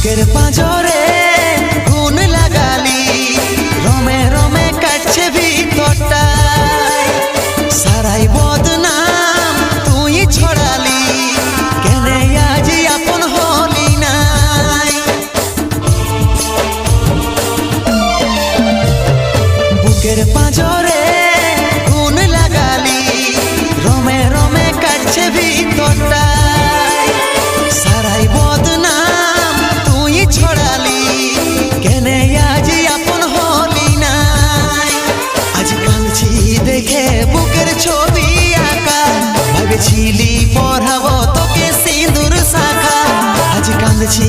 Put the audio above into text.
বুকের পাঁজরে গুণ লাগালি, রমে রমে কাটছে ভিতরটা, সারাই বদনাম তুই ছড়ালি, কেনে আজ আপন হলি নাই। বুকের পাঁজরে গুণ লাগালি, রমে রমে কাটছে ভিতরটা, সারাই বদনাম তুই ছড়ালি, কেনে আজ আপন হলি নাই। আজ কাঁদছি দেখে বুকের ছবি আঁকা, ভেবেছিলি পড়াবো তোকে সিঁদুর শাখা। আজ কাঁদছি